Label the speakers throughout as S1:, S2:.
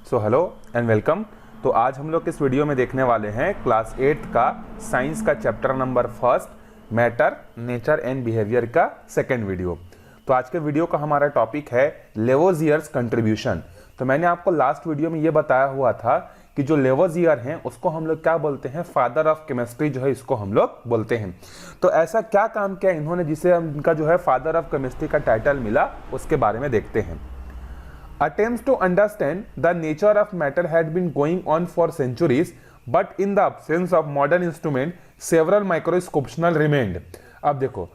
S1: So hello and welcome. तो आज हम लोग इस वीडियो में देखने वाले हैं क्लास 8 का साइंस का chapter number first matter nature and behaviour का सेकंड वीडियो। तो आज के वीडियो का हमारा टॉपिक है लेवोजियर्स कंट्रीब्यूशन। तो मैंने आपको लास्ट वीडियो में ये बताया हुआ था कि जो लेवोजियर हैं उसको हम लोग क्या बोलते हैं, फादर ऑफ केमिस्ट्री जो है इसको हम लोग बोलते हैं। तो ऐसा क्या काम किया इन्होंने जिसे उनका जो है फादर ऑफ केमिस्ट्री का टाइटल मिला, उसके बारे में देखते हैं। Attempts to understand the nature of matter had been going on for centuries, but in the absence of modern instrument, several microscopes remained. अब देखो,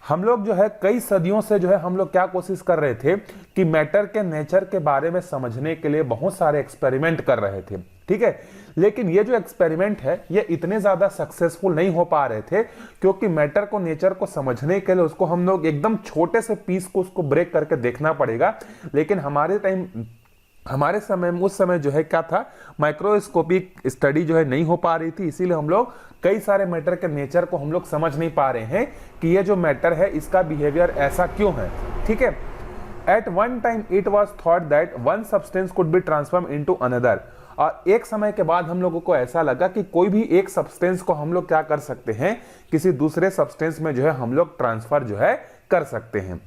S1: हम लोग जो है कई सदियों से जो है हम लोग क्या कोशिश कर रहे थे कि मैटर के नेचर के बारे में समझने के लिए बहुत सारे एक्सपेरिमेंट कर रहे थे, ठीक है। लेकिन ये जो एक्सपेरिमेंट है ये इतने ज्यादा सक्सेसफुल नहीं हो पा रहे थे, क्योंकि मैटर को नेचर को समझने के लिए उसको हम लोग एकदम छोटे से पीस को उसको ब्रेक करके देखना पड़ेगा। लेकिन हमारे समय में उस समय जो है क्या था, माइक्रोस्कोपिक स्टडी जो है नहीं हो पा रही थी, इसीलिए हम लोग कई सारे मैटर के नेचर को हम लोग समझ नहीं पा रहे हैं कि ये जो मैटर है इसका बिहेवियर ऐसा क्यों है, ठीक है। At one time it was thought that one substance could be transform into another. और एक समय के बाद हम लोगों को ऐसा लगा कि कोई भी एक सब्सटेंस को हम लोग क्या कर सकते हैं, किसी दूसरे सब्सटेंस में जो है हम लोग ट्रांसफर जो है कर सकते हैं।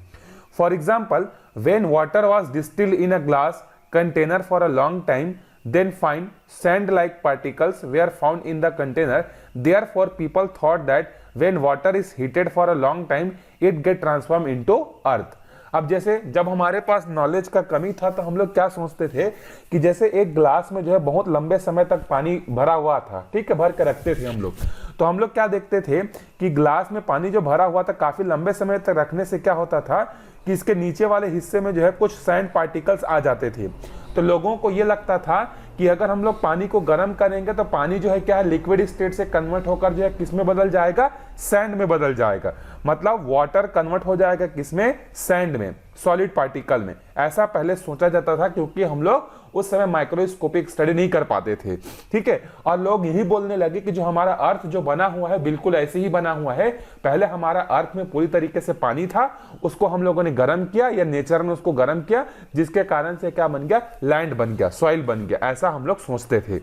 S1: For example, when water was distilled in a glass container for a long time, then fine sand-like particles were found in the container. Therefore, people thought that when water is heated for a long time, it get transformed into earth. अब जैसे जब हमारे पास knowledge का कमी था तो हम लोग क्या सोचते थे कि जैसे एक ग्लास में जो है बहुत लंबे समय तक पानी भरा हुआ था, ठीक है, भर के रखते थे हम लोग। तो हम लोग क्या देखते थे कि ग्लास में पानी जो भरा हुआ था काफी लंबे समय तक रखने से क्या होता था कि इसके नीचे वाले हिस्से में जो है कुछ सैंड पार्टिकल्स आ जाते थे। तो लोगों को ये लगता था कि अगर हम लोग पानी को गर्म करेंगे तो पानी जो है क्या है, लिक्विड स्टेट से कन्वर्ट होकर जो है किस में बदल जाएगा, सैंड में बदल जाएगा। मतलब वाटर कन्वर्ट हो जाएगा किसमें, सैंड में, सॉलिड पार्टिकल में। ऐसा पहले सोचा जाता था क्योंकि हम लोग उस समय माइक्रोस्कोपिक स्टडी नहीं कर पाते थे, ठीक है। और लोग यही बोलने लगे कि जो हमारा अर्थ जो बना हुआ है बिल्कुल ऐसे ही बना हुआ है। पहले हमारा अर्थ में पूरी तरीके से पानी था, उसको हम लोगों ने गर्म किया या नेचर ने उसको गर्म किया, जिसके कारण से क्या बन गया, लैंड बन गया, सॉइल बन गया। ऐसा हम लोग सोचते थे।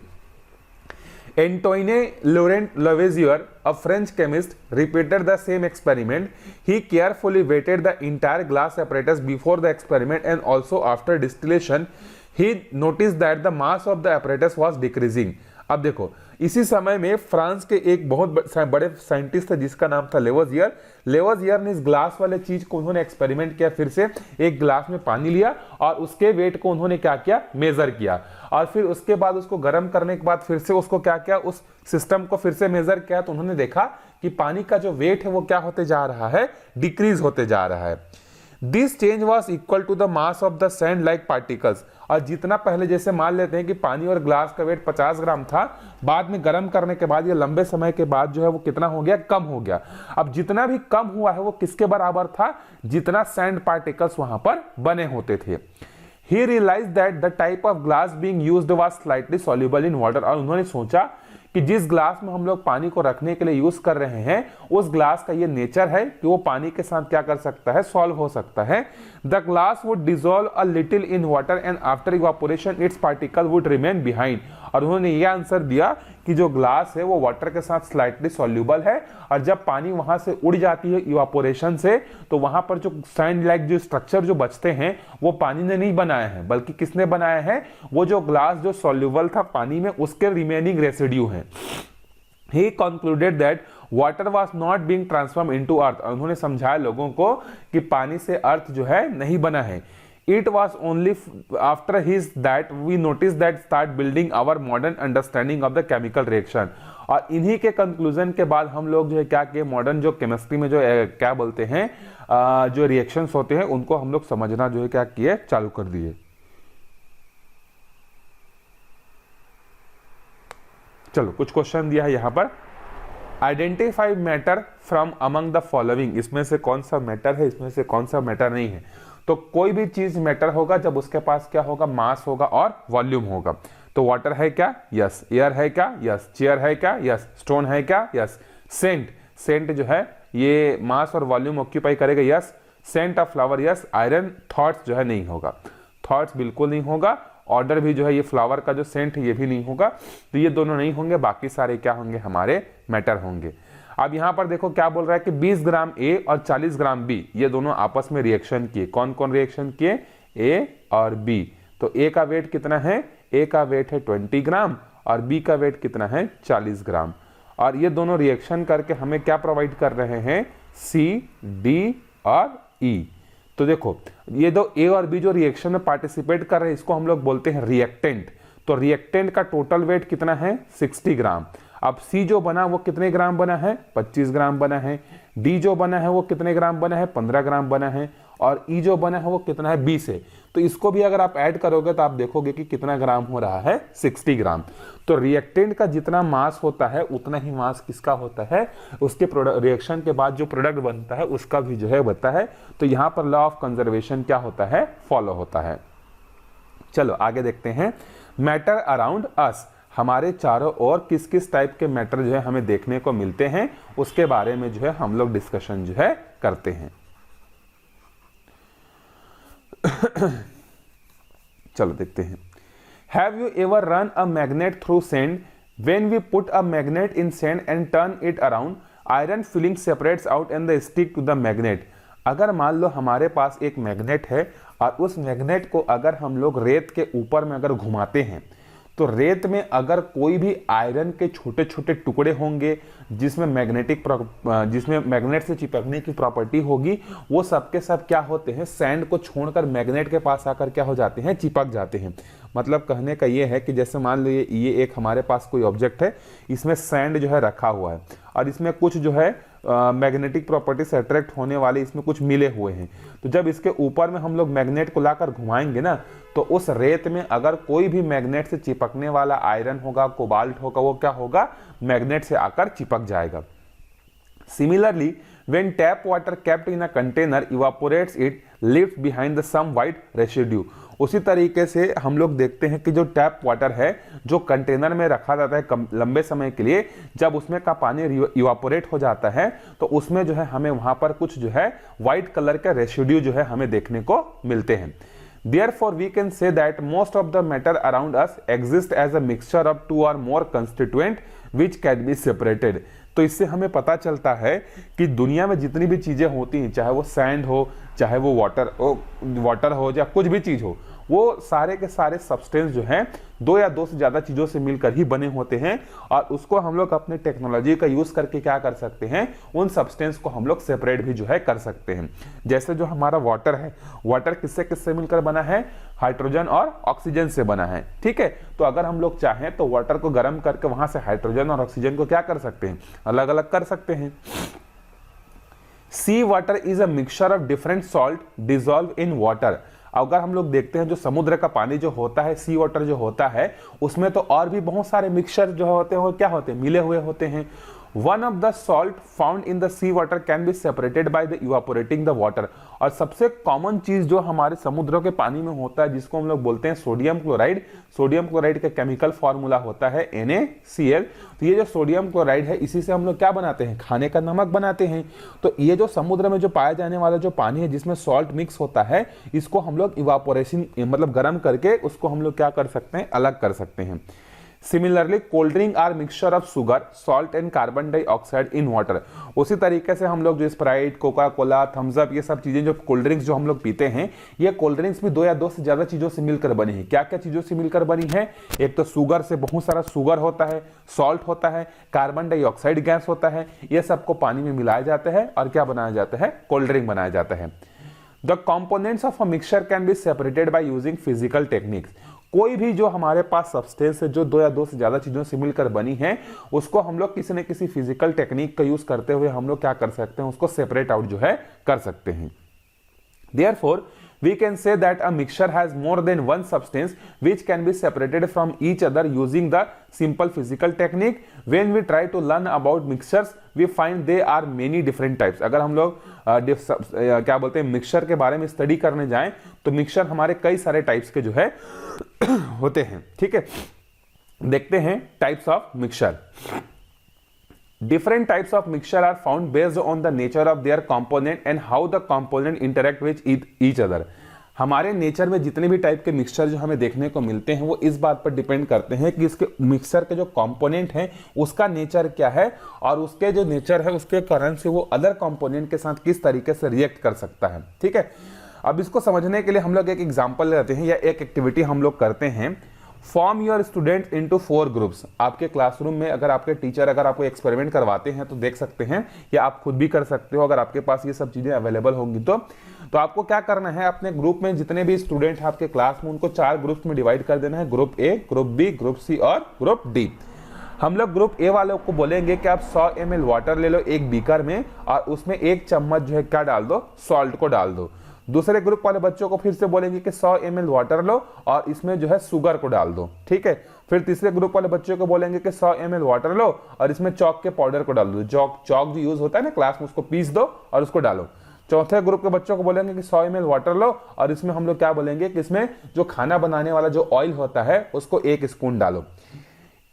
S1: Antoine Laurent Lavoisier, a French chemist, repeated the same experiment. He carefully weighted the entire glass apparatus before the experiment and also after distillation. He noticed that the mass of the apparatus was decreasing. अब देखो, इसी समय में France के एक बहुत बड़े scientist थे जिसका नाम था लेवोजियर। लेवोजियर ने इस ग्लास वाले चीज को उन्होंने एक्सपेरिमेंट किया, फिर से एक ग्लास में पानी लिया और उसके वेट को उन्होंने क्या किया, मेजर किया। और फिर उसके बाद उसको गर्म करने के बाद फिर से उसको क्या किया, उस सिस्टम को फिर से मेजर किया। तो उन्होंने देखा कि पानी का जो वेट है वो क्या होते जा रहा है, डिक्रीज होते जा रहा है। This change was equal to the mass of the sand like particles. और जितना पहले जैसे मान लेते हैं कि पानी और ग्लास का वेट 50 ग्राम था, बाद में गर्म करने के बाद या लंबे समय के बाद जो है वो कितना हो गया, कम हो गया। अब जितना भी कम हुआ है वो किसके बराबर था, जितना सैंड पार्टिकल्स वहां पर बने होते थे। He realized that the type of glass being used was slightly soluble in water. और उन्होंने सोचा कि जिस ग्लास में हम लोग पानी को रखने के लिए यूज कर रहे हैं उस ग्लास का ये नेचर है कि वो पानी के साथ क्या कर सकता है, सॉल्व हो सकता है। The glass would dissolve a little in water and after evaporation it's particle would remain behind. और उन्होंने ये आंसर दिया कि जो ग्लास है वो वाटर के साथ स्लाइटली सॉल्यूबल है, और जब पानी वहां से उड़ जाती है इवापोरेशन से तो वहां पर जो सैंड लाइक जो स्ट्रक्चर जो बचते हैं वो पानी ने नहीं बनाए हैं, बल्कि किसने बनाया है, वो जो ग्लास जो सॉल्यूबल था पानी में उसके रिमेनिंग रेसिड्यू हैं। He concluded that water was not being transformed into earth. उन्होंने समझाया लोगों को कि पानी से अर्थ जो है नहीं बना है। It was only after his that we noticed that start building our modern understanding of the chemical reaction. और इन्हीं के कंक्लूजन के बाद हम लोग जो है क्या किए, मॉडर्न जो केमिस्ट्री में जो क्या बोलते हैं जो रिएक्शंस होते हैं उनको हम लोग समझना जो है क्या किए, चालू कर दिए। चलो कुछ क्वेश्चन दिया है यहाँ पर। Identify matter from among the following. इसमें से कौन सा मैटर है, इसमें से कौन सा मैटर नहीं है। तो कोई भी चीज मैटर होगा जब उसके पास क्या होगा, मास होगा और वॉल्यूम होगा। तो वाटर है क्या, यस। एयर है क्या, यस। चेयर है क्या, यस। स्टोन है क्या, यस। सेंट जो है ये मास और वॉल्यूम ऑक्यूपाई करेगा, yes. Scent of flower, yes. Iron, थॉट्स जो है नहीं होगा, थॉट्स बिल्कुल नहीं होगा। ऑर्डर भी जो है, ये फ्लावर का जो सेंट है ये भी नहीं होगा, तो ये दोनों नहीं होंगे, बाकी सारे क्या होंगे, हमारे मैटर होंगे। अब यहाँ पर देखो क्या बोल रहा है कि 20 ग्राम ए और 40 ग्राम बी, ये दोनों आपस में रिएक्शन किए। कौन कौन रिएक्शन किए, ए और बी। तो ए का वेट कितना है, ए का वेट है 20 ग्राम और बी का वेट कितना है, 40 ग्राम। और ये दोनों रिएक्शन करके हमें क्या प्रोवाइड कर रहे हैं, सी, डी और ई। तो देखो ये दो ए और बी जो रिएक्शन में पार्टिसिपेट कर रहे हैं, इसको हम लोग बोलते हैं रिएक्टेंट। तो रिएक्टेंट का टोटल वेट कितना है, 60 ग्राम। अब सी जो बना वो कितने ग्राम बना है, 25 ग्राम बना है। डी जो बना है वो कितने ग्राम बना है, 15 ग्राम बना है। और ई जो बना है वो कितना है, 20 है। तो इसको भी अगर आप ऐड करोगे तो आप देखोगे कि कितना ग्राम हो रहा है, 60 ग्राम। तो रिएक्टेंट का जितना मास होता है उतना ही मास किसका होता है, उसके रिएक्शन के बाद जो प्रोडक्ट बनता है उसका भी जो है बनता है। तो यहाँ पर लॉ ऑफ कंजर्वेशन क्या होता है, फॉलो होता है। चलो आगे देखते हैं। मैटर अराउंड अस, हमारे चारों ओर किस किस टाइप के मैटर जो है हमें देखने को मिलते हैं, उसके बारे में जो है हम लोग डिस्कशन जो है करते हैं। चलो देखते हैं। Have you ever run a magnet through sand, when we put a magnet in sand and turn it around, iron filing separates out and the stick to the magnet. अगर मान लो हमारे पास एक मैग्नेट है और उस मैग्नेट को अगर हम लोग रेत के ऊपर में अगर घुमाते हैं, तो रेत में अगर कोई भी आयरन के छोटे छोटे टुकड़े होंगे जिसमें मैग्नेट से चिपकने की प्रॉपर्टी होगी, वो सब के सब क्या होते हैं, सैंड को छोड़कर मैग्नेट के पास आकर क्या हो जाते हैं, चिपक जाते हैं। मतलब कहने का ये है कि जैसे मान लो ये एक हमारे पास कोई ऑब्जेक्ट है, इसमें सैंड जो है रखा हुआ है और इसमें कुछ जो है मैग्नेटिक प्रॉपर्टी से अट्रैक्ट होने वाले इसमें कुछ मिले हुए हैं। तो जब इसके ऊपर में हम लोग मैग्नेट को लाकर घुमाएंगे ना, तो उस रेत में अगर कोई भी मैग्नेट से चिपकने वाला आयरन होगा, कोबाल्ट होगा, वो क्या होगा, मैग्नेट से आकर चिपक जाएगा। Similarly when tap water kept in a container evaporates, it leaves behind the some white residue। उसी तरीके से हम लोग देखते हैं कि जो टैप वाटर है जो कंटेनर में रखा जाता है लंबे समय के लिए, जब उसमें का पानी इवापोरेट हो जाता है तो उसमें जो है हमें वहां पर कुछ जो है व्हाइट कलर के रेसिड्यू जो है हमें देखने को मिलते हैं। Therefore, we can say that most of the matter around us exists as a mixture of two or more constituent which can be separated। तो इससे हमें पता चलता है कि दुनिया में जितनी भी चीजें होती हैं, चाहे वो सैंड हो, चाहे वो वाटर हो या कुछ भी चीज हो, वो सारे के सारे सब्सटेंस जो हैं दो या दो से ज्यादा चीजों से मिलकर ही बने होते हैं। और उसको हम लोग अपने टेक्नोलॉजी का यूज करके क्या कर सकते हैं, उन सब्सटेंस को हम लोग सेपरेट भी जो है कर सकते हैं। जैसे जो हमारा वाटर है, वाटर किससे किससे मिलकर बना है, हाइड्रोजन और ऑक्सीजन से बना है। ठीक है, तो अगर हम लोग चाहें तो वाटर को गर्म करके वहां से हाइड्रोजन और ऑक्सीजन को क्या कर सकते हैं, अलग अलग कर सकते हैं। Sea water is a mixture of different salt dissolve in water. अगर हम लोग देखते हैं जो समुद्र का पानी जो होता है, सी वाटर जो होता है, उसमें तो और भी बहुत सारे मिक्सचर जो होते हैं वो क्या होते हैं, मिले हुए होते हैं। One of the salt found in the sea water can be separated by the evaporating the water। और सबसे कॉमन चीज जो हमारे समुद्रों के पानी में होता है जिसको हम लोग बोलते हैं सोडियम क्लोराइड। सोडियम क्लोराइड का केमिकल फॉर्मूला होता है NaCl। तो ये जो सोडियम क्लोराइड है इसी से हम लोग क्या बनाते हैं, खाने का नमक बनाते हैं। तो ये जो समुद्र में जो पाया जाने वाला जो पानी है जिसमें सॉल्ट मिक्स होता है, इसको हम लोग इवापोरेशन मतलब गर्म करके उसको हम लोग क्या कर सकते हैं, अलग कर सकते हैं। Similarly cold drink are mixture of sugar, salt and carbon dioxide in water. उसी तरीके से हम लोग जो Sprite, Coca Cola, Thums Up, ये सब चीजें जो कोल्ड ड्रिंक्स जो हम लोग पीते हैं, ये कोल्ड ड्रिंक्स भी दो या दो से ज्यादा चीजों से मिलकर बनी है। क्या क्या चीजों से मिलकर बनी है, एक तो शुगर से बहुत सारा शुगर होता है, सॉल्ट होता है, कार्बन डाइऑक्साइड गैस होता है, ये सबको पानी में मिलाया जाता है और क्या बनाया जाता है, कोल्ड ड्रिंक बनाया जाता है। The components of a mixture can be separated by using physical techniques. कोई भी जो हमारे पास सब्सटेंस है जो दो या दो से ज्यादा चीजों से मिलकर बनी है, उसको हम लोग किसी न किसी फिजिकल टेक्निक का यूज करते हुए हम लोग क्या कर सकते हैं, उसको सेपरेट आउट जो है कर सकते हैं। Therefore, we can say that a mixture has more than one substance which can be separated from each other using the simple physical technique। When we try to learn about mixtures, we find there are many different types। अगर हम लोग क्या बोलते हैं mixture के बारे में study करने जाएं तो मिक्सचर हमारे कई सारे टाइप्स के जो है होते हैं। ठीक है, देखते हैं types of mixture. Different types of mixture are found based on the nature of their component and how the component interact with each other। हमारे नेचर में जितने भी टाइप के मिक्सचर जो हमें देखने को मिलते हैं वो इस बात पर डिपेंड करते हैं कि इसके मिक्सचर के जो कंपोनेंट हैं उसका नेचर क्या है, और उसके जो नेचर है उसके कारण से वो अदर कंपोनेंट के साथ किस तरीके से रिएक्ट कर सकता है। ठीक है, अब इसको समझने के लिए हम लोग एक एग्जाम्पल लेते हैं या एक एक्टिविटी हम लोग करते हैं। Form your student into 4 groups. आपके क्लासरूम में अगर आपके टीचर अगर आपको एक्सपेरिमेंट करवाते हैं तो देख सकते हैं, या आप खुद भी कर सकते हो अगर आपके पास ये सब चीजें अवेलेबल होंगी तो आपको क्या करना है, अपने ग्रुप में जितने भी स्टूडेंट हैं आपके क्लास में उनको 4 ग्रुप्स में डिवाइड कर देना है, group A, group B, group C और ग्रुप डी। हम लोग ग्रुप ए वालों को बोलेंगे कि आप 100 ml वाटर ले लो एक बीकर में और उसमें 1 चम्मच जो है क्या डाल दो, सॉल्ट को डाल दो। दूसरे ग्रुप वाले बच्चों को फिर से बोलेंगे कि 100 ml वाटर लो और इसमें जो है शुगर को डाल दो। ठीक है, फिर तीसरे ग्रुप वाले बच्चों को बोलेंगे कि 100 ml वाटर लो और इसमें चॉक के पाउडर को डाल दो। चॉक जो यूज होता है ना क्लास में, उसको पीस दो और उसको डालो। चौथे ग्रुप के बच्चों को बोलेंगे कि 100 ml वाटर लो और इसमें हम लोग क्या बोलेंगे कि इसमें जो खाना बनाने वाला जो ऑयल होता है उसको 1 स्पून डालो।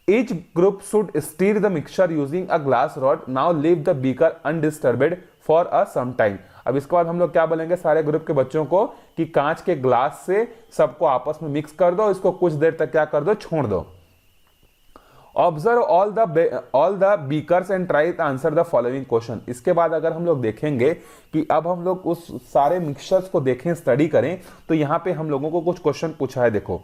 S1: Each group should stir the mixture using a glass rod. Now leave the beaker undisturbed for a some time. अब इसके बाद हम लोग क्या बोलेंगे सारे ग्रुप के बच्चों को कि कांच के ग्लास से सबको आपस में मिक्स कर दो, इसको कुछ देर तक क्या कर दो, छोड़ दो। Observe all the beakers and try to answer the following question. इसके बाद अगर हम लोग देखेंगे कि अब हम लोग उस सारे मिक्सचर्स को देखें, स्टडी करें, तो यहाँ पे हम लोगों को कुछ क्वेश्चन पूछा है। देखो,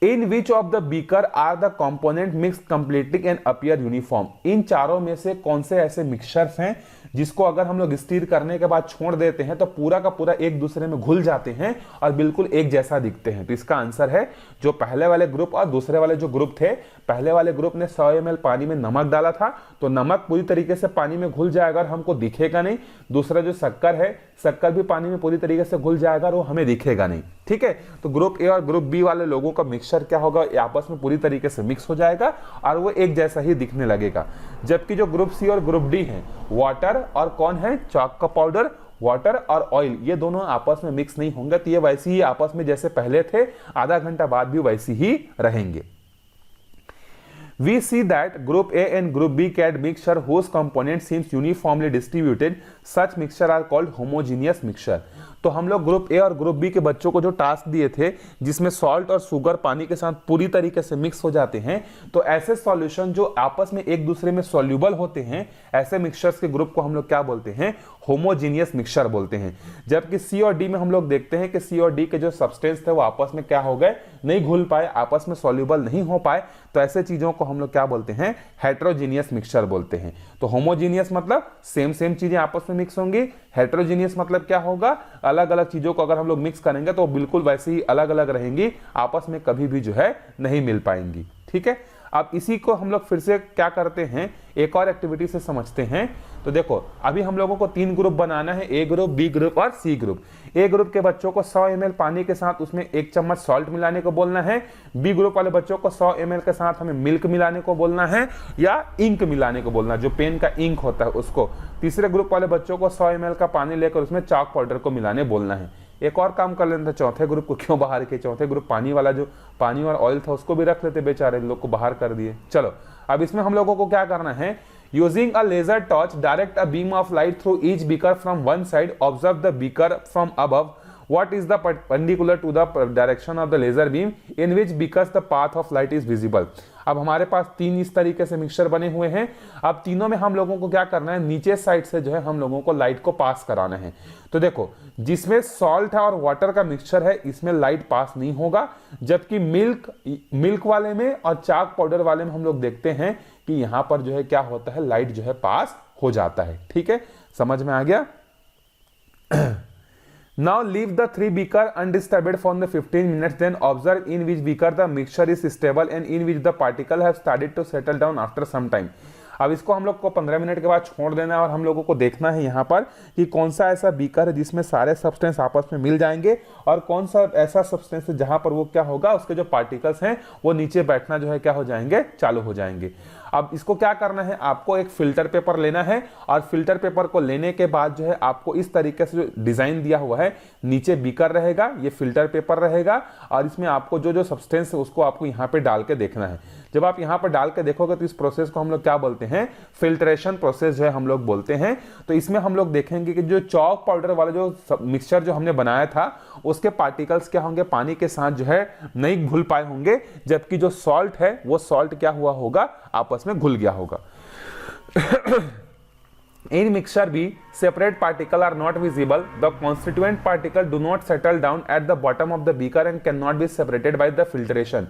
S1: in which of the beaker are the component mix completely and appear uniform. इन चारों में से कौन से ऐसे मिक्सचर्स हैं जिसको अगर हम लोग स्टीर करने के बाद छोड़ देते हैं तो पूरा का पूरा एक दूसरे में घुल जाते हैं और बिल्कुल एक जैसा दिखते हैं। तो इसका आंसर है जो पहले वाले ग्रुप और दूसरे वाले जो ग्रुप थे, पहले वाले ग्रुप ने 100 ml पानी में नमक डाला था तो नमक पूरी तरीके से पानी में घुल जाएगा और हमको दिखेगा नहीं। दूसरा जो शक्कर है, शक्कर भी पानी में पूरी तरीके से घुल जाएगा और वो हमें दिखेगा नहीं। ठीक है, तो ग्रुप ए और ग्रुप बी वाले लोगों का मिक्सचर क्या होगा, आपस में पूरी तरीके से मिक्स हो जाएगा और वो एक जैसा ही दिखने लगेगा। जबकि जो ग्रुप सी और ग्रुप डी है, वाटर और कौन है, चॉक का पाउडर, वाटर और ऑयल, ये दोनों आपस में मिक्स नहीं होंगे, तो ये वैसे ही आपस में जैसे पहले थे आधा घंटा बाद भी वैसे ही रहेंगे। We see that group A and group B can mixture whose component seems uniformly distributed. Such mixture are called homogeneous mixture. तो हम लोग ग्रुप ए और ग्रुप बी के बच्चों को जो टास्क दिए थे जिसमें सॉल्ट और शुगर पानी के साथ पूरी तरीके से मिक्स हो जाते हैं, तो ऐसे सॉल्यूशन जो आपस में एक दूसरे में सॉल्यूबल होते हैं, ऐसे मिक्सचर्स के ग्रुप को हम लोग क्या बोलते हैं, होमोजीनियस मिक्सचर बोलते हैं। जबकि सी और डी में हम लोग देखते हैं कि सी और डी के जो सब्सटेंस थे वो आपस में क्या हो गए, नहीं घुल पाए, आपस में सॉल्यूबल नहीं हो पाए, तो ऐसे चीजों को हम लोग क्या बोलते हैं, हेट्रोजीनियस मिक्सचर बोलते हैं। तो होमोजीनियस मतलब सेम चीजें आपस में मिक्स होंगी, हेट्रोजीनियस मतलब क्या होगा, अलग अलग चीजों को अगर हम लोग मिक्स करेंगे तो बिल्कुल वैसे ही अलग अलग रहेंगी, आपस में कभी भी जो है नहीं मिल पाएंगी। ठीक है, अब इसी को हम लोग फिर से क्या करते हैं, एक और एक्टिविटी से समझते हैं। तो देखो, अभी हम लोगों को 3 ग्रुप बनाना है, ए ग्रुप, बी ग्रुप और सी ग्रुप। ए ग्रुप के बच्चों को 100 ml पानी के साथ उसमें 1 चम्मच सॉल्ट मिलाने को बोलना है। बी ग्रुप वाले बच्चों को 100 ml के साथ हमें मिल्क मिलाने को बोलना है या इंक मिलाने को बोलना है, जो पेन का इंक होता है उसको। तीसरे ग्रुप वाले बच्चों को 100 ml का पानी लेकर उसमें चॉक पाउडर को मिलाने बोलना है। एक और काम कर लेते हैं, चौथे ग्रुप को क्यों बाहर के, चौथे ग्रुप पानी वाला जो पानी और ऑयल था उसको भी रख लेते, बेचारे लोग को बाहर कर दिए। चलो, अब इसमें हम लोगों को क्या करना है, using a laser torch direct a beam of light through each beaker from one side, observe the beaker from above, what is the perpendicular to the direction of the laser beam in which because the path of light is visible। अब हमारे पास 3 इस तरीके से mixture बने हुए हैं। अब तीनों में हम लोगों को क्या करना है, नीचे साइड से जो है हम लोगों को लाइट को पास कराना है। तो देखो, जिसमें सॉल्ट है और वाटर का मिक्सचर है इसमें लाइट पास नहीं होगा, जबकि मिल्क वाले में और चाक पाउडर वाले में हम लोग देखते हैं कि यहां पर जो है क्या होता है, लाइट जो है पास हो जाता है। ठीक है, समझ में आ गया। Now leave the 3 beaker undisturbed for the 15 minutes, then observe in which beaker the mixture is stable and in which the particle have started to settle down after some time। अब इसको हम लोग को 15 मिनट के बाद छोड़ देना है और हम लोगों को देखना है यहाँ पर कि कौन सा ऐसा बीकर है जिसमें सारे सब्सटेंस आपस में मिल जाएंगे और कौन सा ऐसा सब्सटेंस है जहां पर वो क्या होगा, उसके जो पार्टिकल्स हैं वो नीचे बैठना जो है क्या हो जाएंगे, चालू हो जाएंगे। अब इसको क्या करना है, आपको एक फिल्टर पेपर लेना है और फिल्टर पेपर को लेने के बाद जो है आपको इस तरीके से जो डिजाइन दिया हुआ है, नीचे बीकर रहेगा, ये फिल्टर पेपर रहेगा और इसमें आपको जो जो सब्सटेंस है उसको आपको यहाँ पे डाल के देखना है। जब आप यहाँ पर डाल के देखोगे तो इस प्रोसेस को हम लोग क्या बोलते हैं, फिल्ट्रेशन प्रोसेस जो है हम लोग बोलते हैं। तो इसमें हम लोग देखेंगे कि जो चॉक पाउडर वाला जो मिक्सचर जो हमने बनाया था उसके पार्टिकल्स क्या होंगे, पानी के साथ जो है नहीं घुल पाए होंगे, जबकि जो सॉल्ट है वो सॉल्ट क्या हुआ होगा, आपस में घुल गया होगा। In mixture B, separate particle are not visible. The constituent particle do not settle down at the bottom of the beaker and cannot be separated by the filtration.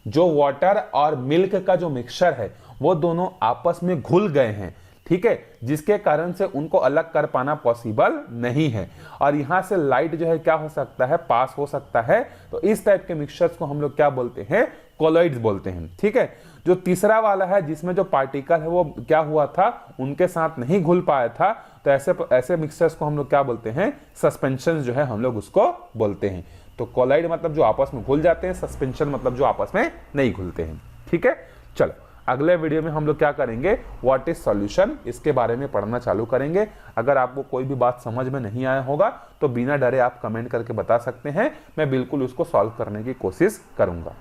S1: जो वाटर और मिल्क का जो मिक्सचर है वो दोनों आपस में घुल गए हैं, ठीक है, जिसके कारण से उनको अलग कर पाना पॉसिबल नहीं है और यहां से लाइट जो है क्या हो सकता है, पास हो सकता है। तो इस टाइप के मिक्सचर्स को हम लोग क्या बोलते हैं, कोलॉइड्स बोलते हैं, ठीक है। जो तीसरा वाला है जिसमें जो पार्टिकल है वो क्या हुआ था, उनके साथ नहीं घुल पाया था, तो ऐसे मिक्सचर्स को हम लोग क्या बोलते हैं, सस्पेंशन जो है हम लोग उसको बोलते हैं। तो कोलॉइड मतलब जो आपस में घुल जाते हैं, सस्पेंशन मतलब जो आपस में नहीं घुलते हैं, ठीक है। चलो अगले वीडियो में हम लोग क्या करेंगे, व्हाट इज सॉल्यूशन, इसके बारे में पढ़ना चालू करेंगे। अगर आपको कोई भी बात समझ में नहीं आया होगा तो बिना डरे आप कमेंट करके बता सकते हैं, मैं बिल्कुल उसको सॉल्व करने की कोशिश करूंगा।